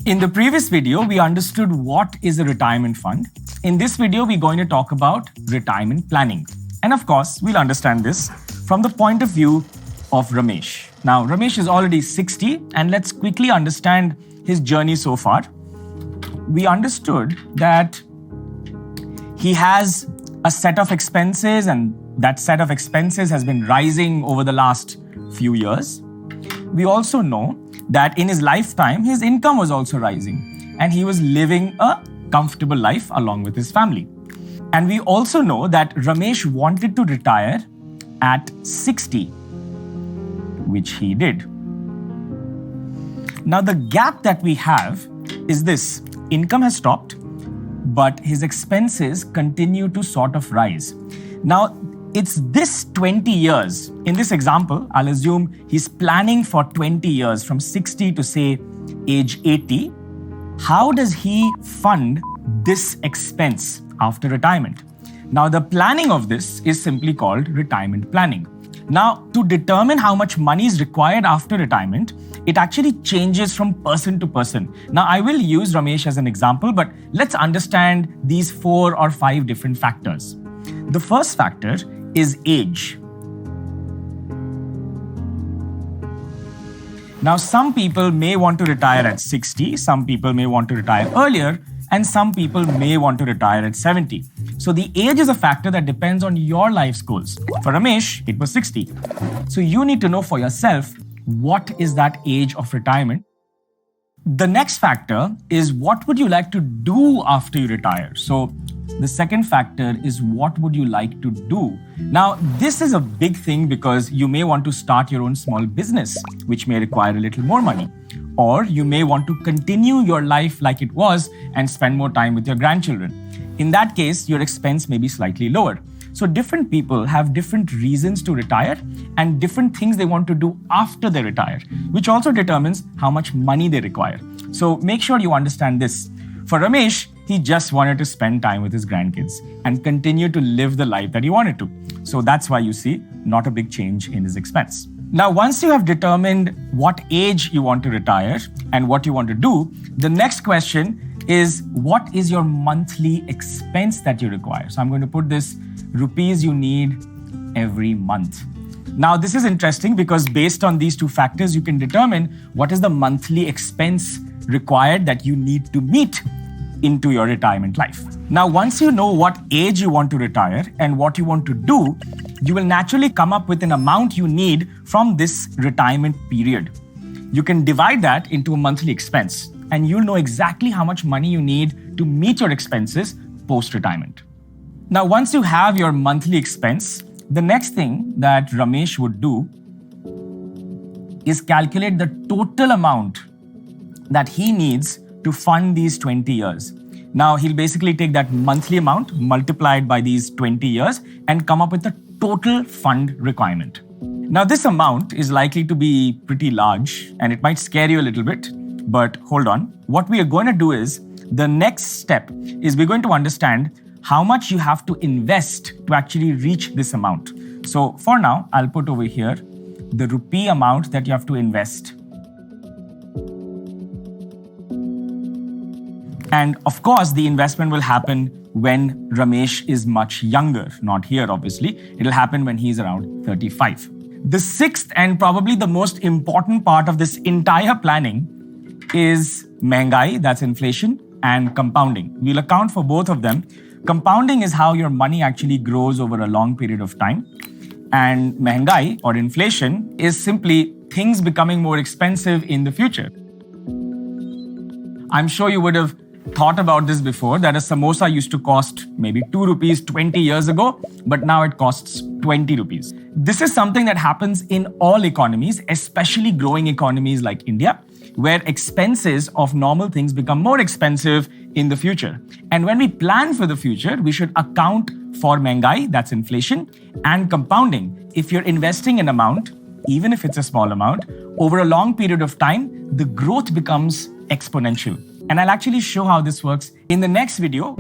In the previous video, we understood what is a retirement fund. In this video, we're going to talk about retirement planning. And of course, we'll understand this from the point of view of Ramesh. Now, Ramesh is already 60, and let's quickly understand his journey so far. We understood that he has a set of expenses, and that set of expenses has been rising over the last few years. We also know that in his lifetime, his income was also rising and he was living a comfortable life along with his family. And we also know that Ramesh wanted to retire at 60, which he did. Now, the gap that we have is this: income has stopped, but his expenses continue to sort of rise. Now, it's this 20 years. In this example, I'll assume he's planning for 20 years from 60 to say age 80. How does he fund this expense after retirement? Now, the planning of this is simply called retirement planning. Now, to determine how much money is required after retirement, it actually changes from person to person. Now, I will use Ramesh as an example, but let's understand these 4 or 5 different factors. The first factor is age. Now, some people may want to retire at 60, some people may want to retire earlier, and some people may want to retire at 70. So the age is a factor that depends on your life's goals. For Ramesh, it was 60. So you need to know for yourself, what is that age of retirement? The next factor is, what would you like to do after you retire? So the second factor is, what would you like to do? Now, this is a big thing because you may want to start your own small business, which may require a little more money. Or you may want to continue your life like it was and spend more time with your grandchildren. In that case, your expense may be slightly lower. So different people have different reasons to retire and different things they want to do after they retire, which also determines how much money they require. So make sure you understand this. For Ramesh, he just wanted to spend time with his grandkids and continue to live the life that he wanted to. So that's why you see not a big change in his expense. Now, once you have determined what age you want to retire and what you want to do, the next question is, what is your monthly expense that you require? So I'm going to put this rupees you need every month. Now, this is interesting because based on these 2 factors, you can determine what is the monthly expense required that you need to meet into your retirement life. Now, once you know what age you want to retire and what you want to do, you will naturally come up with an amount you need from this retirement period. You can divide that into a monthly expense, and you'll know exactly how much money you need to meet your expenses post-retirement. Now, once you have your monthly expense, the next thing that Ramesh would do is calculate the total amount that he needs to fund these 20 years. Now, he'll basically take that monthly amount multiplied by these 20 years and come up with the total fund requirement. Now, this amount is likely to be pretty large and it might scare you a little bit, but hold on. What we are going to do is, the next step is we're going to understand how much you have to invest to actually reach this amount. So for now, I'll put over here the rupee amount that you have to invest. And of course, the investment will happen when Ramesh is much younger, not here, obviously. It'll happen when he's around 35. The sixth and probably the most important part of this entire planning is Mehengai, that's inflation, and compounding. We'll account for both of them. Compounding is how your money actually grows over a long period of time. And Mehengai, or inflation, is simply things becoming more expensive in the future. I'm sure you would have thought about this before, that a samosa used to cost maybe 2 rupees 20 years ago, but now it costs 20 rupees. This is something that happens in all economies, especially growing economies like India, where expenses of normal things become more expensive in the future. And when we plan for the future, we should account for Mehengai, that's inflation, and compounding. If you're investing an amount, even if it's a small amount, over a long period of time, the growth becomes exponential. And I'll actually show how this works in the next video.